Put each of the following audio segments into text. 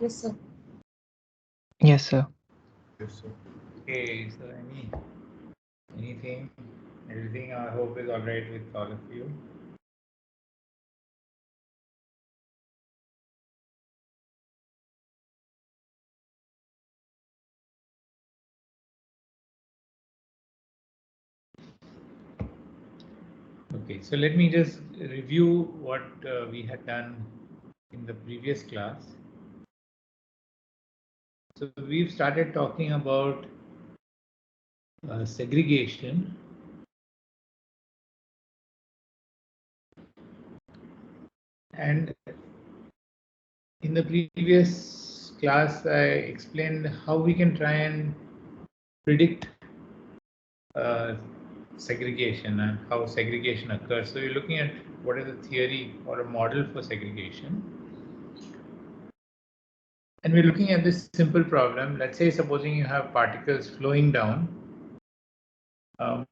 Yes, sir. Yes, sir. Yes, sir. Okay, so anything, everything I hope is all right with all of you. Okay, so let me just review what we had done in the previous class. So we've started talking about segregation. And in the previous class, I explained how we can try and predict uh, segregation and how segregation occurs. So you're looking at what is a theory or a model for segregation. And we're looking at this simple problem. Let's say, supposing you have particles flowing down, um,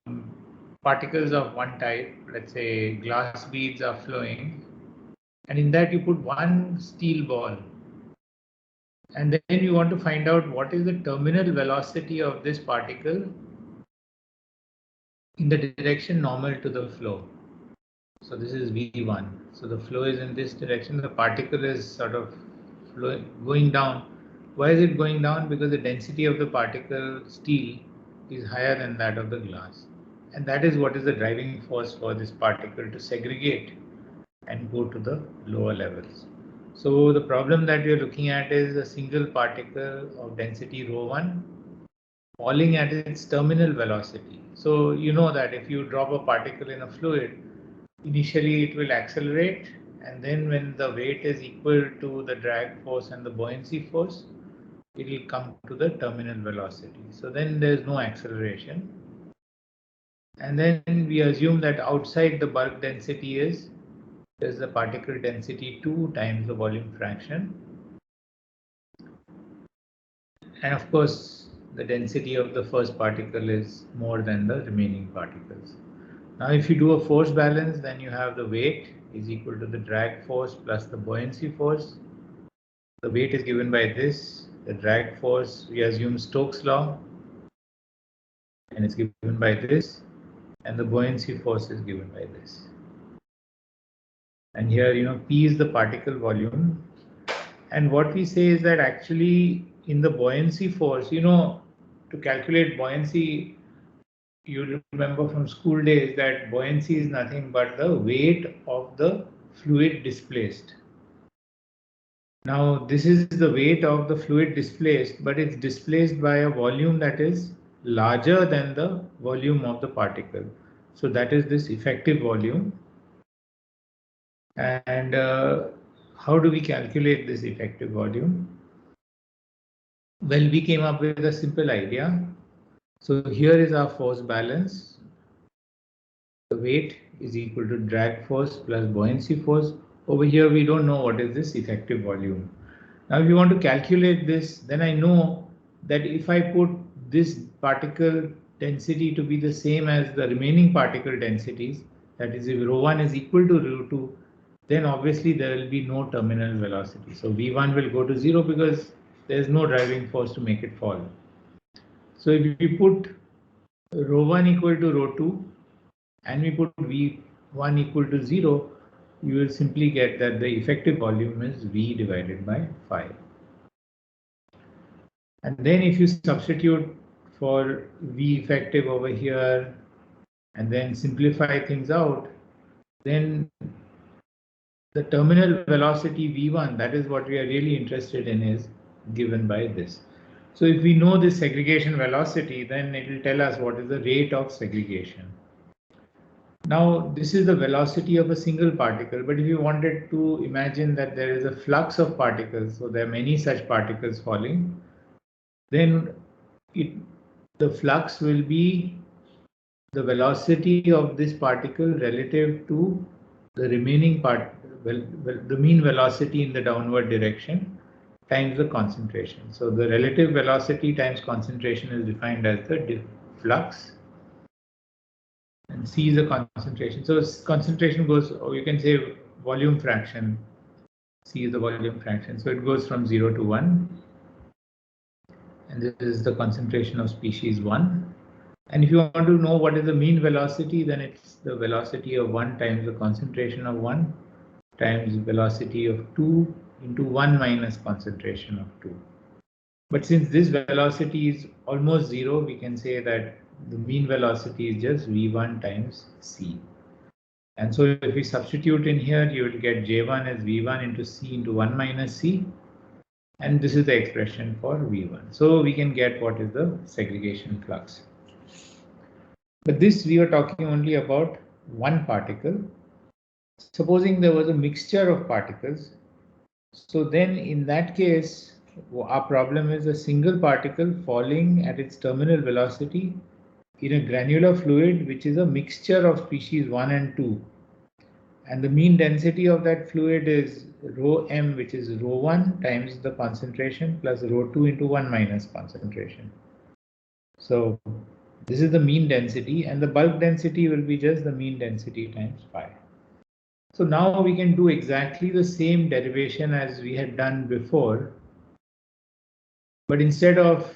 particles of one type, let's say glass beads are flowing, and in that you put one steel ball. And then you want to find out what is the terminal velocity of this particle in the direction normal to the flow. So this is V1. So the flow is in this direction. The particle is sort of going down. Why is it going down? Because the density of the particle steel is higher than that of the glass. And that is what is the driving force for this particle to segregate and go to the lower levels. So the problem that we are looking at is a single particle of density ρ1 falling at its terminal velocity. So you know that if you drop a particle in a fluid, initially it will accelerate, and then when the weight is equal to the drag force and the buoyancy force, it will come to the terminal velocity. So then there is no acceleration. And then we assume that outside the bulk density is the particle density 2 times the volume fraction. And of course, the density of the first particle is more than the remaining particles. Now, if you do a force balance, then you have the weight is equal to the drag force plus the buoyancy force. The weight is given by this. The drag force, we assume Stokes' law, and it's given by this. And the buoyancy force is given by this. And here, P is the particle volume. And what we say is that actually in the buoyancy force, to calculate buoyancy, you remember from school days that buoyancy is nothing but the weight of the fluid displaced. Now, this is the weight of the fluid displaced, but it's displaced by a volume that is larger than the volume of the particle. So that is this effective volume. And how do we calculate this effective volume? Well, we came up with a simple idea. So here is our force balance. The weight is equal to drag force plus buoyancy force. Over here, we don't know what is this effective volume. Now, if you want to calculate this, then I know that if I put this particle density to be the same as the remaining particle densities, that is if ρ1 is equal to ρ2, then obviously there will be no terminal velocity. So V1 will go to 0 because there is no driving force to make it fall. So if we put ρ1 equal to ρ2 and we put V1 equal to 0, you will simply get that the effective volume is V divided by 5. And then if you substitute for V effective over here and then simplify things out, then the terminal velocity V1, that is what we are really interested in, is given by this. So if we know this segregation velocity, then it will tell us what is the rate of segregation. Now, this is the velocity of a single particle, but if you wanted to imagine that there is a flux of particles, so there are many such particles falling, then the flux will be the velocity of this particle relative to the remaining part, the mean velocity in the downward direction times the concentration. So the relative velocity times concentration is defined as the flux, and C is the concentration. So concentration goes, or you can say volume fraction. C is the volume fraction. So it goes from 0 to 1. And this is the concentration of species 1. And if you want to know what is the mean velocity, then it's the velocity of 1 times the concentration of 1 times velocity of 2 into 1 minus concentration of 2. But since this velocity is almost 0, we can say that the mean velocity is just v1 times c. And so if we substitute in here, you will get j1 as v1 into c into 1 minus c. And this is the expression for v1. So we can get what is the segregation flux. But this we are talking only about one particle. Supposing there was a mixture of particles, so then in that case, our problem is a single particle falling at its terminal velocity in a granular fluid, which is a mixture of species 1 and 2. And the mean density of that fluid is rho m, which is rho 1 times the concentration plus rho 2 into 1 minus concentration. So this is the mean density, and the bulk density will be just the mean density times pi. So now we can do exactly the same derivation as we had done before, but instead of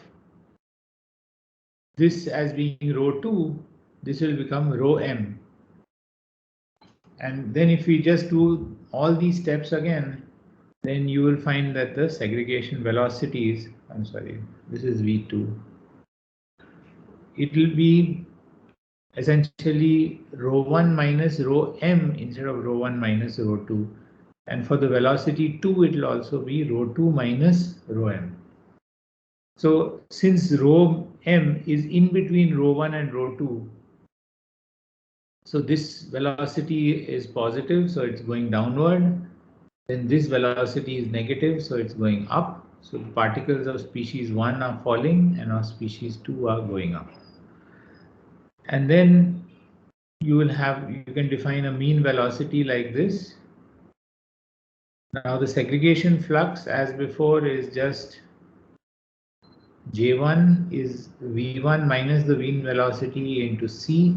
this as being rho 2, this will become rho m. And then if we just do all these steps again, then you will find that the segregation velocities, I'm sorry, this is V2. It will be essentially rho 1 minus rho m instead of rho 1 minus rho 2. And for the velocity 2, it will also be rho 2 minus rho m. So since rho m is in between rho 1 and rho 2, so this velocity is positive, so it's going downward. Then this velocity is negative, so it's going up. So the particles of species 1 are falling and of species 2 are going up. And then you can define a mean velocity like this. Now the segregation flux as before is just J1 is V1 minus the mean velocity into C.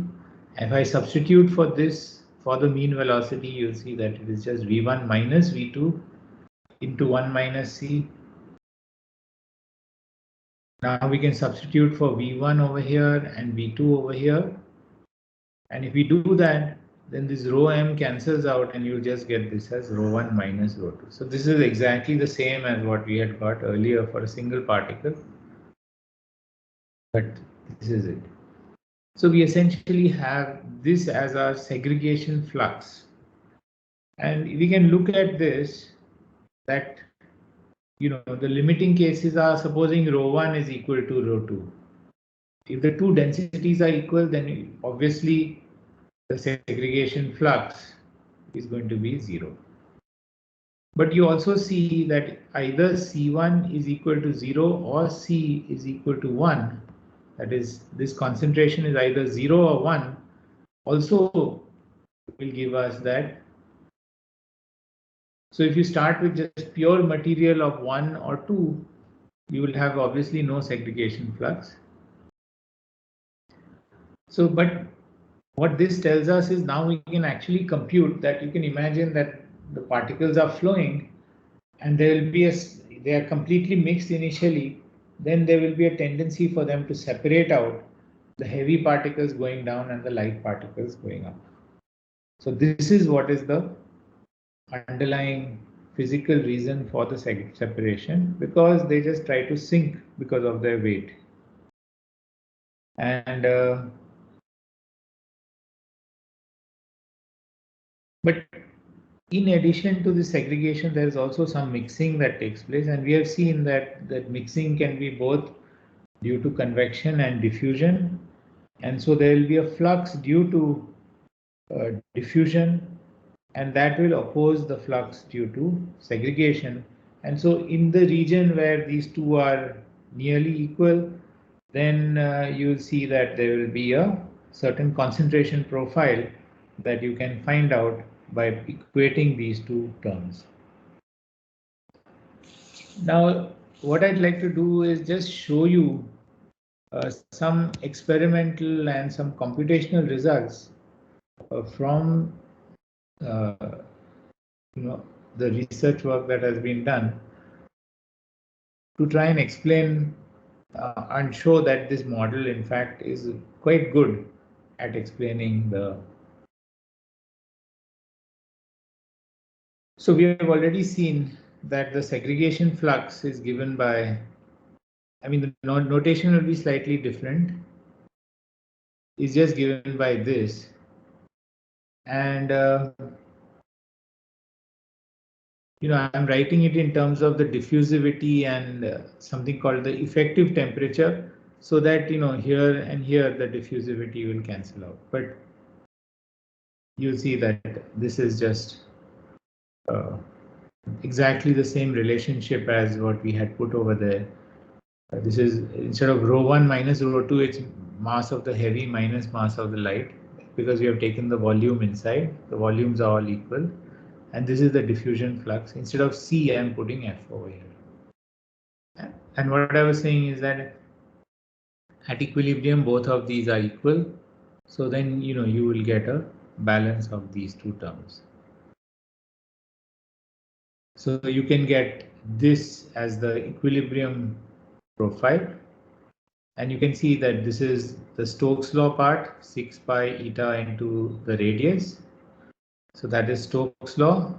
If I substitute for this for the mean velocity, you'll see that it is just V1 minus V2 into 1 minus C. Now we can substitute for V1 over here and V2 over here. And if we do that, then this rho m cancels out and you just get this as rho 1 minus rho 2. So this is exactly the same as what we had got earlier for a single particle. But this is it. So we essentially have this as our segregation flux. And we can look at this that, the limiting cases are supposing rho 1 is equal to rho 2. If the two densities are equal, then obviously the segregation flux is going to be 0. But you also see that either C1 is equal to 0 or C is equal to 1. That is, this concentration is either 0 or 1. Also will give us that. So if you start with just pure material of 1 or 2, you will have obviously no segregation flux. So, but what this tells us is now we can actually compute that. You can imagine that the particles are flowing and they are completely mixed initially. Then there will be a tendency for them to separate out, the heavy particles going down and the light particles going up. So this is what is the underlying physical reason for the separation, because they just try to sink because of their weight. And but in addition to the segregation, there is also some mixing that takes place, and we have seen that mixing can be both due to convection and diffusion. And so there will be a flux due to diffusion, and that will oppose the flux due to segregation. And so in the region where these two are nearly equal, then you'll see that there will be a certain concentration profile that you can find out by equating these two terms. Now, what I'd like to do is just show you some experimental and some computational results from the research work that has been done to try and explain and show that this model in fact is quite good at explaining the. So we have already seen that the segregation flux is given by, I mean, the notation will be slightly different. It's just given by this. And, I'm writing it in terms of the diffusivity and something called the effective temperature, so that, here and here the diffusivity will cancel out. But you'll see that this is just exactly the same relationship as what we had put over there. This is, instead of ρ1 minus ρ2, it's mass of the heavy minus mass of the light, because we have taken the volume inside. The volumes are all equal. And this is the diffusion flux. Instead of C, I'm putting F over here. And what I was saying is that at equilibrium, both of these are equal. So then, you will get a balance of these two terms. So you can get this as the equilibrium profile. And you can see that this is the Stokes law part, 6 pi eta into the radius. So that is Stokes law.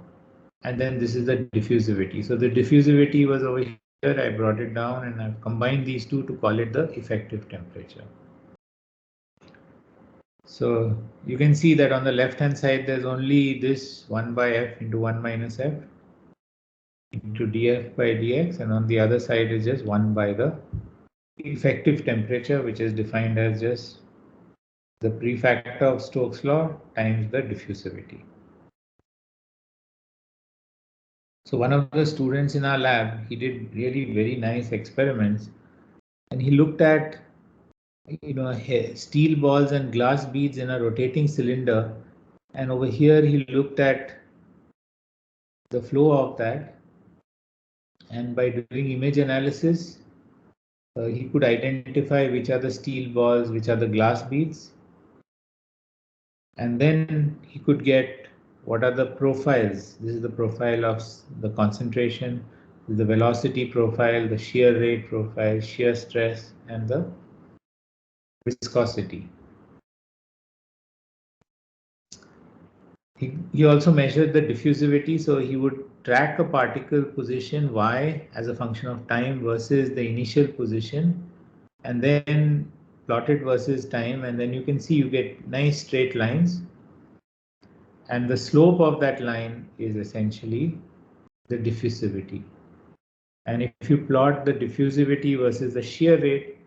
And then this is the diffusivity. So the diffusivity was over here. I brought it down and I've combined these two to call it the effective temperature. So you can see that on the left hand side, there's only this 1 by F into 1 minus F into dF by dx. And on the other side is just 1 by the effective temperature, which is defined as just the prefactor of Stokes law times the diffusivity. So one of the students in our lab, he did really very nice experiments, and he looked at steel balls and glass beads in a rotating cylinder, and over here he looked at the flow of that, and by doing image analysis he could identify which are the steel balls, which are the glass beads, and then he could get what are the profiles. This is the profile of the concentration, the velocity profile, the shear rate profile, shear stress, and the viscosity. He also measured the diffusivity, so he would track a particle position y as a function of time versus the initial position, and then plot it versus time, and then you can see you get nice straight lines, and the slope of that line is essentially the diffusivity. And if you plot the diffusivity versus the shear rate,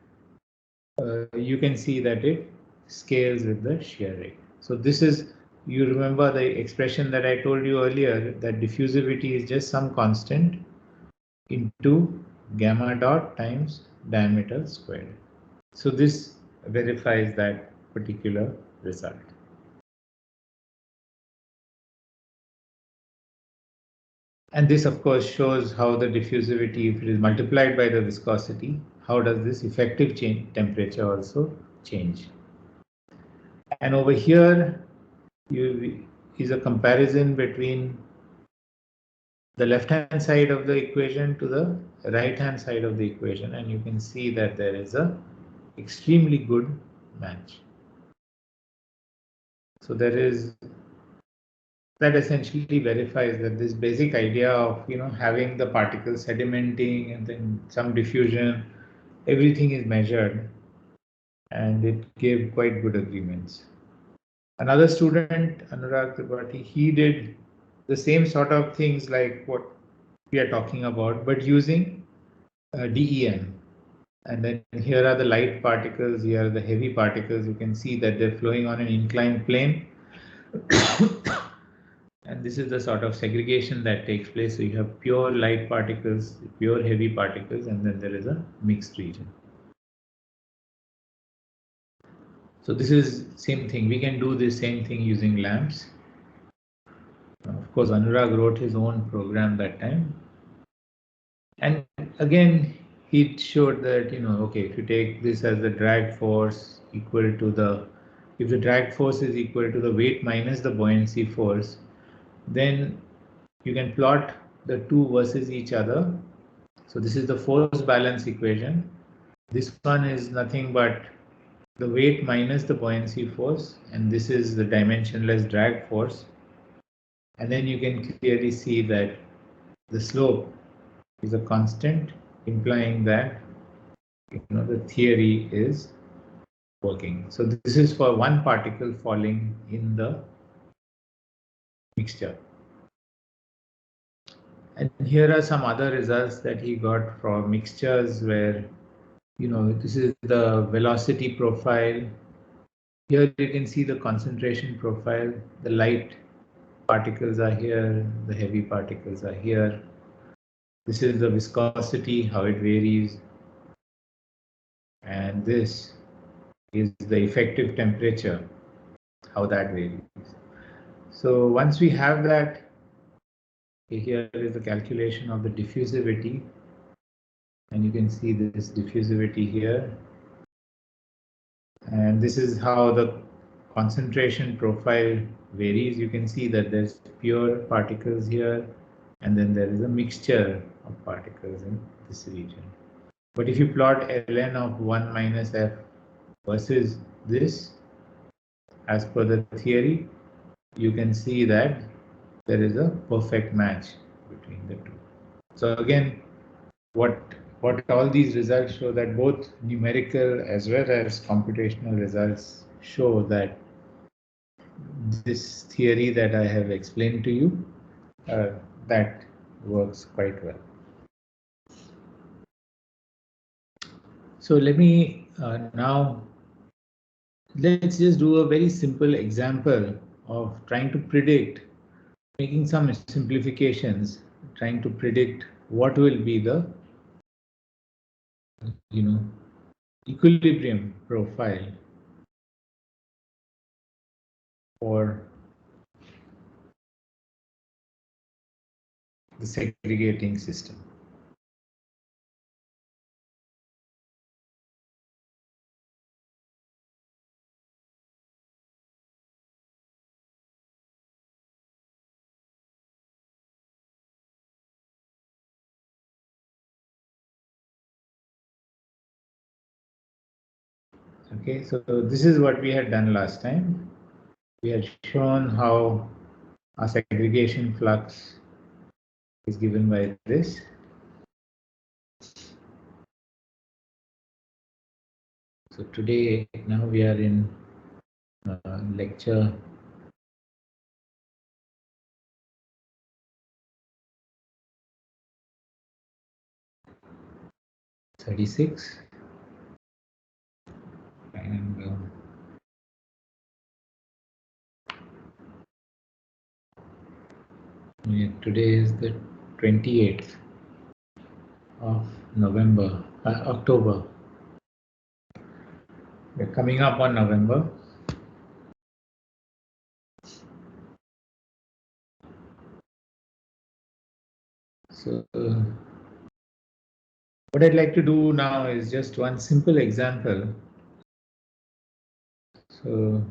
you can see that it scales with the shear rate. So this is, you remember the expression that I told you earlier, that diffusivity is just some constant into gamma dot times diameter squared. So this verifies that particular result. And this of course shows how the diffusivity, if it is multiplied by the viscosity, how does this effective temperature also change. And over here is a comparison between the left hand side of the equation to the right hand side of the equation, and you can see that there is a extremely good match. So there is, that essentially verifies that this basic idea of having the particles sedimenting and then some diffusion, everything is measured, and it gave quite good agreements. Another student, Anurag Tripathi, he did the same sort of things like what we are talking about, but using DEM. And then here are the light particles, here are the heavy particles. You can see that they're flowing on an inclined plane. And this is the sort of segregation that takes place. So you have pure light particles, pure heavy particles, and then there is a mixed region. So this is same thing. We can do the same thing using lamps. Of course, Anurag wrote his own program that time. And again, he showed that, okay, if you take this as the drag force equal to the, if the drag force is equal to the weight minus the buoyancy force, then you can plot the two versus each other. So this is the force balance equation. This one is nothing but the weight minus the buoyancy force, and this is the dimensionless drag force. And then you can clearly see that the slope is a constant, implying that the theory is working. So this is for one particle falling in the mixture. And here are some other results that he got from mixtures where, this is the velocity profile. Here you can see the concentration profile. The light particles are here, the heavy particles are here. This is the viscosity, how it varies. And this is the effective temperature, how that varies. So once we have that, here is the calculation of the diffusivity. And you can see this diffusivity here. And this is how the concentration profile varies. You can see that there's pure particles here, and then there is a mixture of particles in this region. But if you plot ln of 1 minus f versus this, as per the theory, you can see that there is a perfect match between the two. So again, what all these results show, that both numerical as well as computational results show that this theory that I have explained to you, that works quite well. So let me now, let's just do a very simple example of trying to predict, making some simplifications, trying to predict what will be the equilibrium profile for the segregating system. Okay, so this is what we had done last time. We had shown how our segregation flux is given by this. So today, now we are in lecture 36, and today is the 28th of November, October. We're coming up on November. So what I'd like to do now is just one simple example. So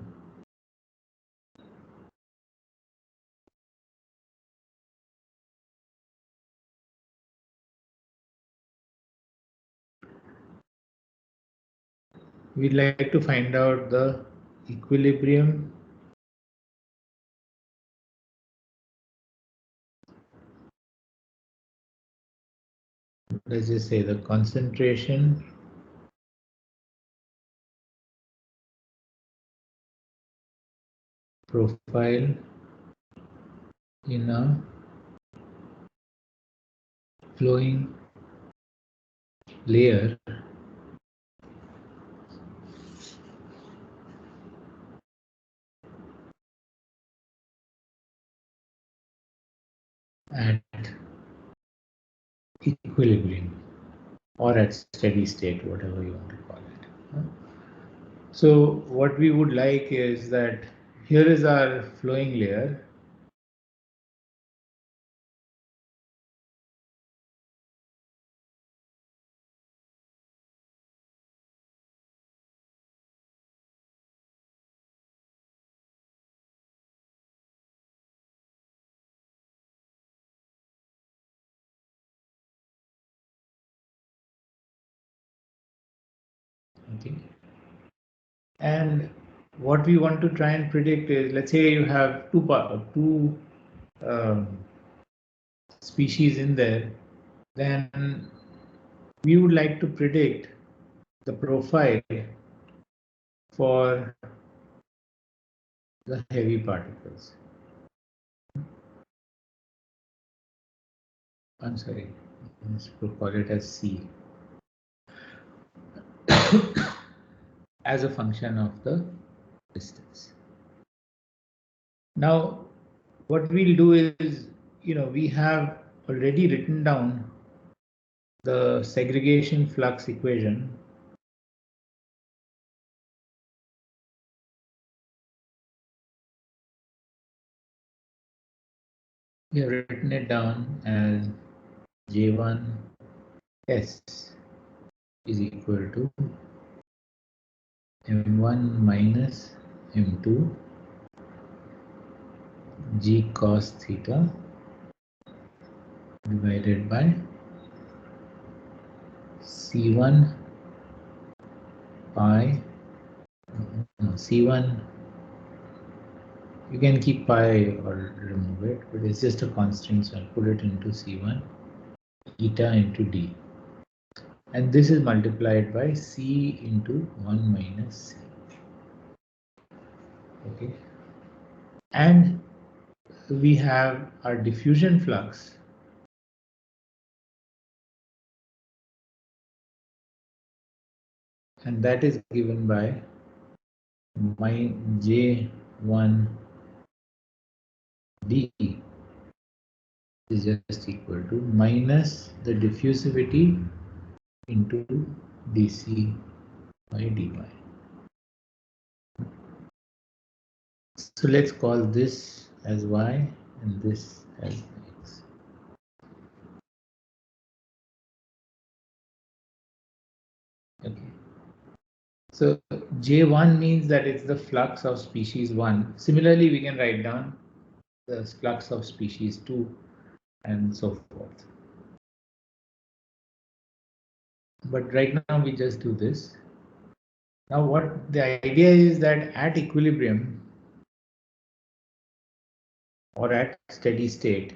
we'd like to find out the equilibrium let's just say the concentration profile in a flowing layer at equilibrium or at steady state, whatever you want to call it. So what we would like is that here is our flowing layer. Okay. And what we want to try and predict is, let's say you have two um, species in there, then we would like to predict the profile for the heavy particles. I'm sorry, let's call it as C as a function of the distance. Now, what we'll do is, we have already written down the segregation flux equation. We have written it down as J1S is equal to M1 minus M2 G cos theta divided by C1 pi, no, C1, you can keep pi or remove it, but it's just a constant, so I'll put it into C1 eta into D. And this is multiplied by C into 1 minus C. Okay. And we have our diffusion flux, and that is given by my J1 D is just equal to minus the diffusivity into dC by dy. So let's call this as y and this as x. Okay. So J1 means that it's the flux of species 1. Similarly, we can write down the flux of species 2 and so forth. But right now we just do this. Now what the idea is that at equilibrium or at steady state,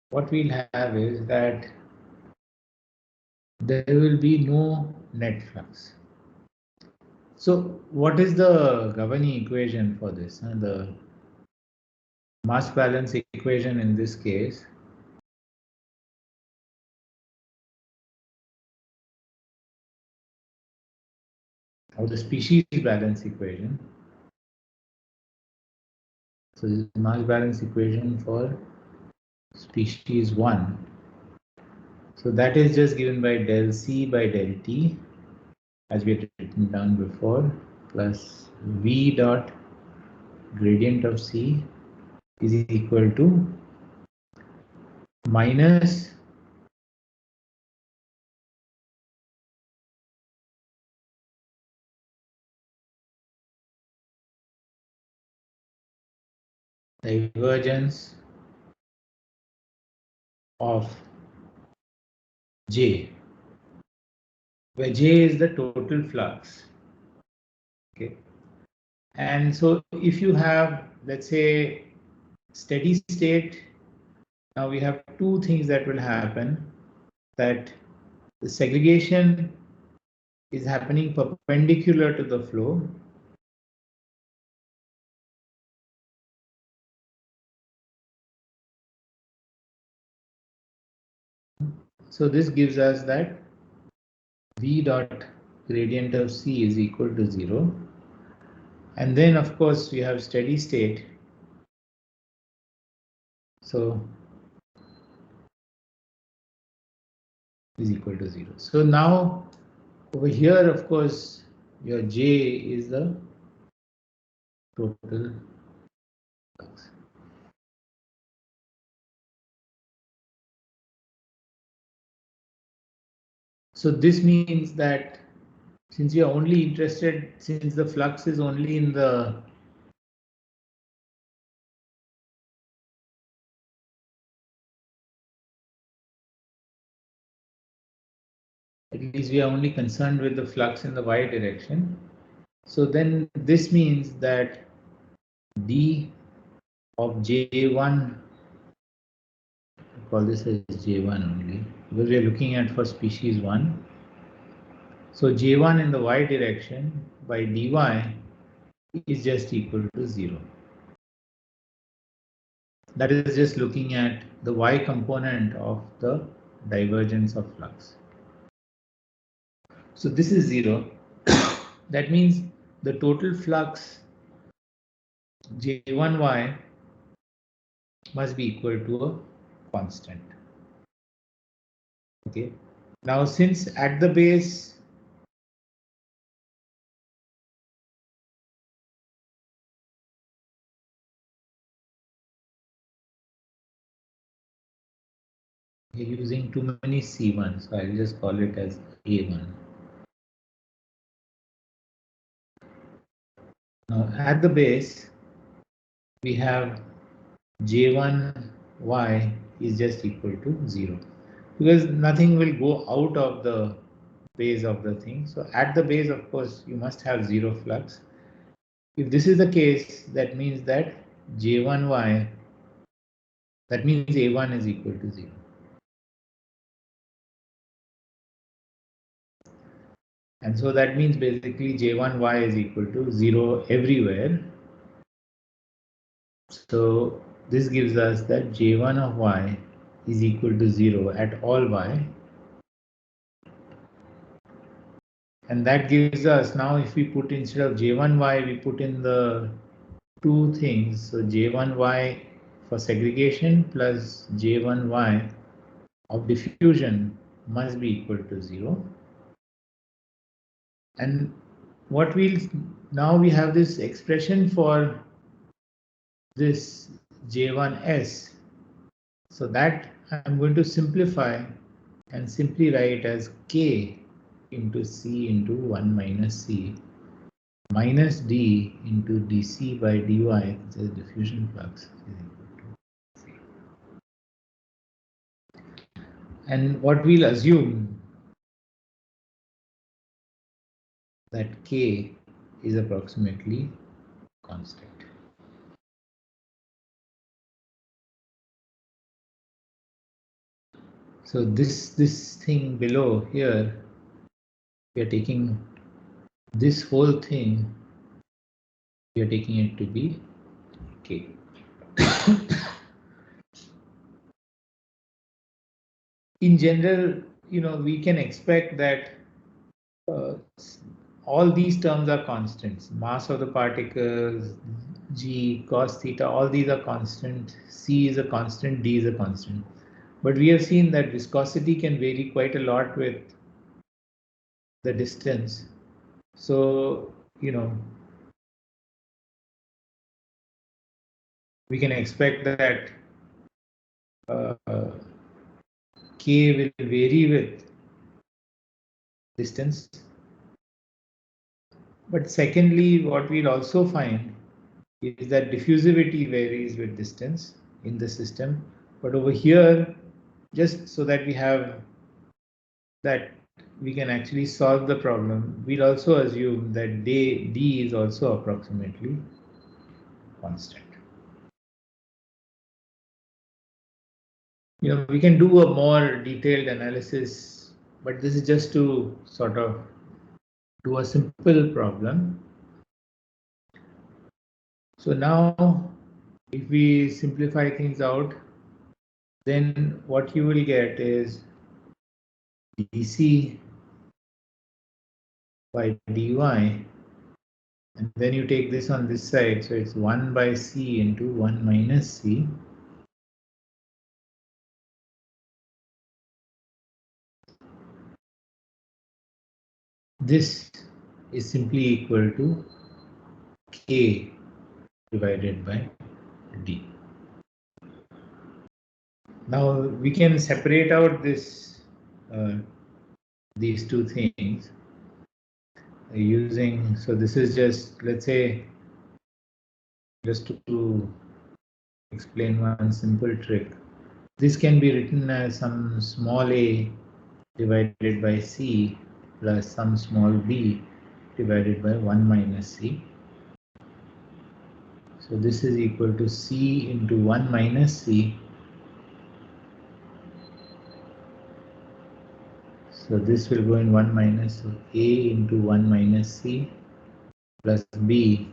what we'll have is that there will be no net flux. So what is the governing equation for this? The mass balance equation in this case or the species balance equation. So this is the mass balance equation for species 1. So that is just given by del C by del T as we had written down before, plus V dot gradient of C is equal to minus divergence of J, where J is the total flux. Okay. And so if you have, let's say, steady state, now we have two things that will happen, that the segregation is happening perpendicular to the flow. So this gives us that V dot gradient of C is equal to 0. And then of course we have steady state. So is equal to 0. So now over here, of course, your J is the total flux. So this means that since you are only interested, since the flux is only in the At least we are only concerned with the flux in the y direction. So then this means that d of J1, call this as J1 only, because we are looking at for species 1. So J1 in the y direction by dy is just equal to 0. That is just looking at the y component of the divergence of flux. So this is 0. That means the total flux J1y must be equal to a constant. Okay. Now since at the base we're using too many C1, so I'll just call it as A1. Now at the base we have J1y is just equal to 0, because nothing will go out of the base of the thing. So at the base, of course, you must have 0 flux. If this is the case, that means that J1y, that means A1 is equal to 0. And so that means basically J1y is equal to 0 everywhere. So this gives us that J1 of y is equal to 0 at all y. And that gives us, now if we put instead of J1y, we put in the two things. So J1y for segregation plus J1y of diffusion must be equal to 0. And what we'll, now we have this expression for this J1s. So that I'm going to simplify and simply write as K into C into 1 minus C minus D into dC by dy, which is diffusion flux. And what we'll assume that K is approximately constant. So this thing below here, we are taking this whole thing, we are taking it to be K. In general, we can expect that uh, all these terms are constants. Mass of the particles, g, cos theta, all these are constant. C is a constant, D is a constant. But we have seen that viscosity can vary quite a lot with the distance. So, we can expect that K will vary with distance. But secondly, what we'll also find is that diffusivity varies with distance in the system. But over here, just so that we have that we can actually solve the problem, we'll also assume that D is also approximately constant. We can do a more detailed analysis, but this is just to sort of do a simple problem. So now, if we simplify things out, then what you will get is dC by dy, and then you take this on this side, so it's 1 by C into 1 minus C. This is simply equal to K divided by D. Now we can separate out this these two things using, so this is just, let's say, just to explain one simple trick. This can be written as some small a divided by c plus some small b divided by 1 minus c. So this is equal to c into 1 minus c. So this will go in 1 minus, so a into 1 minus c plus b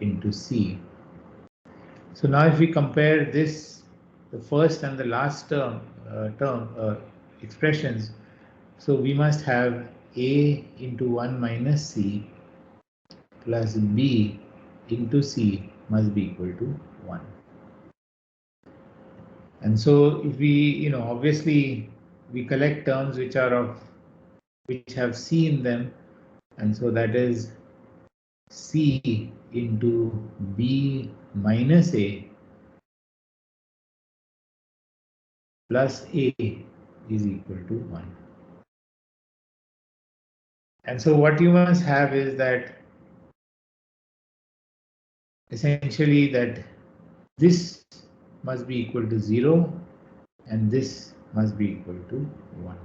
into c. So now if we compare this, the first and the last expressions, so we must have a into 1 minus c plus b into c must be equal to 1. And so if we, obviously we collect terms which have c in them, and so that is c into b minus a plus a is equal to 1. And so what you must have is that essentially that this must be equal to 0 and this must be equal to 1.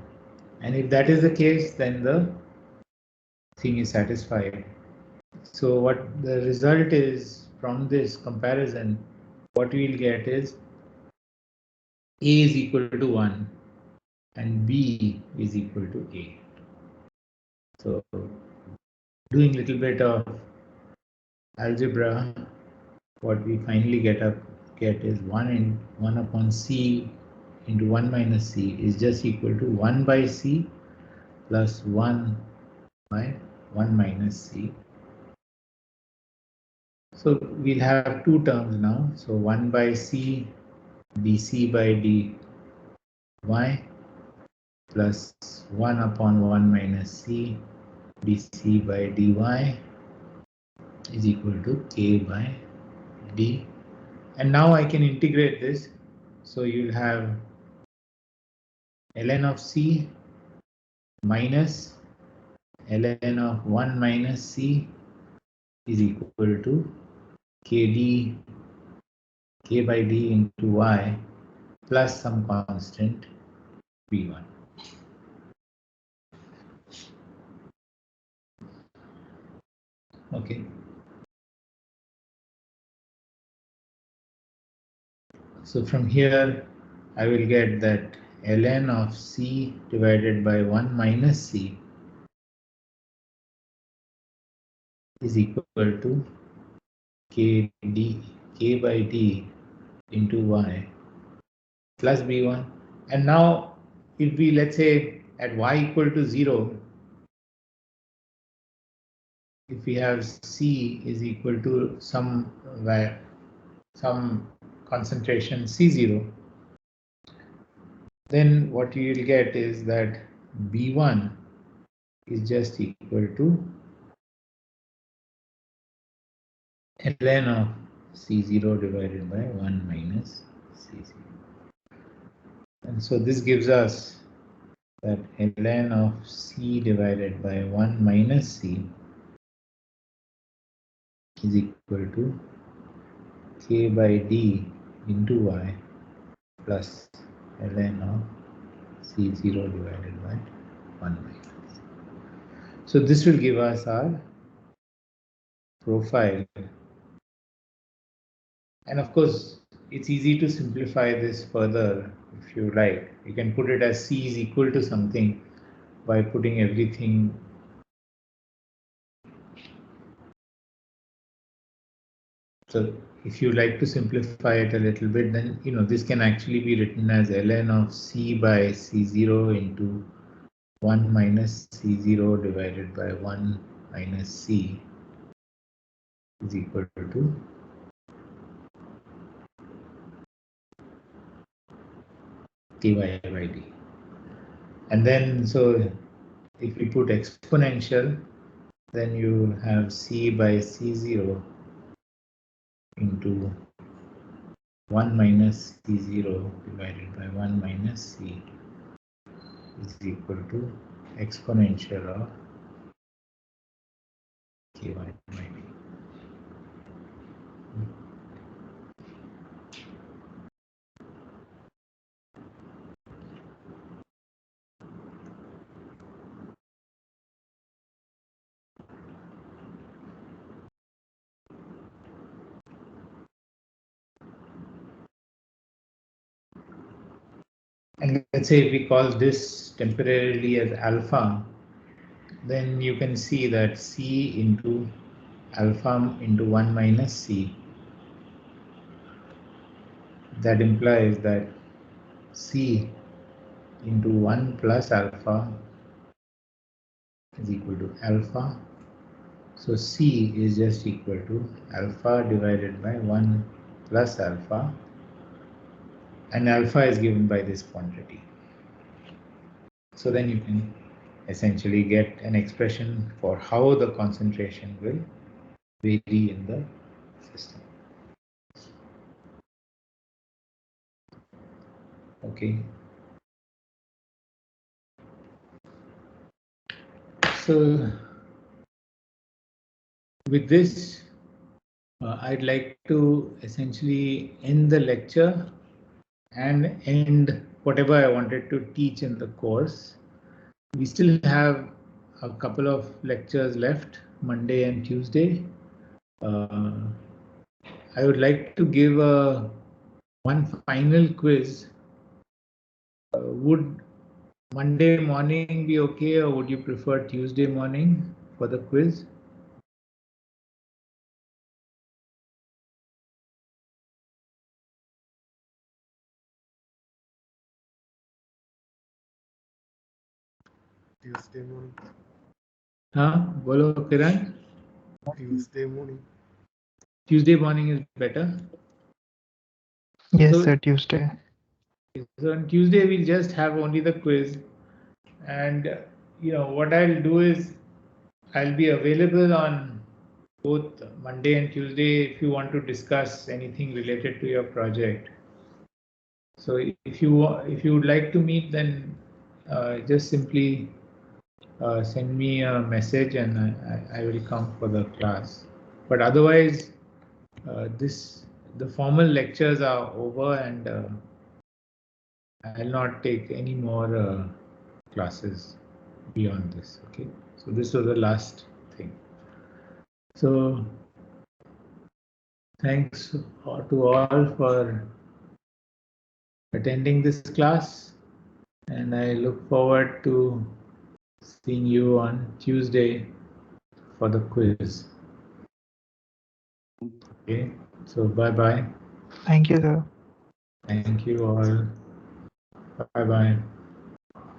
And if that is the case, then the thing is satisfied. So what the result is from this comparison, what we will get is a is equal to 1 and b is equal to a. So doing a little bit of algebra, what we finally get is 1 upon c into 1 minus c is just equal to 1 by c plus 1 by 1 minus c. So we'll have two terms now. So 1 by c dc by dy plus 1 upon 1 minus c dc by dy is equal to k by d. And now I can integrate this. So you'll have ln of c minus ln of 1 minus c is equal to k by d into y plus some constant v1. Okay. So from here, I will get that ln of c divided by 1 minus c is equal to k by d into y plus b1. And now if we, let's say at y equal to 0, if we have c is equal to some concentration C0, then what you will get is that B1 is just equal to ln of C0 divided by 1 minus C0. And so this gives us that ln of C divided by 1 minus C is equal to K by D into Y plus ln of C0 divided by 1 minus. So this will give us our profile. And of course, it's easy to simplify this further if you like. You can put it as C is equal to something by putting everything. So if you like to simplify it a little bit, then this can actually be written as ln of C by C0 into 1 minus C0 divided by 1 minus C is equal to Ky by D. And then so if we put exponential, then you have C by C0 into 1 minus C0 divided by 1 minus C is equal to exponential of Ky by D. And let's say if we call this temporarily as alpha, then you can see that C into alpha into 1 minus C. That implies that C into 1 plus alpha is equal to alpha. So C is just equal to alpha divided by 1 plus alpha, and alpha is given by this quantity. So then you can essentially get an expression for how the concentration will vary in the system. Okay. So with this, I'd like to essentially end the lecture and end whatever I wanted to teach in the course. We still have a couple of lectures left, Monday and Tuesday. I would like to give one final quiz. Would Monday morning be okay, or would you prefer Tuesday morning for the quiz? Tuesday morning. Huh? Bolo Kiran? Tuesday morning. Tuesday morning is better. Yes, So, sir, Tuesday. so on Tuesday we'll just have only the quiz, and what I'll do is I'll be available on both Monday and Tuesday if you want to discuss anything related to your project. So if you would like to meet, then just simply send me a message and I will come for the class. But otherwise, the formal lectures are over, and I'll not take any more classes beyond this. Okay, so this was the last thing. So thanks to all for attending this class, and I look forward to seeing you on Tuesday for the quiz. Okay, so bye bye. Thank you, sir. Thank you all. Bye bye.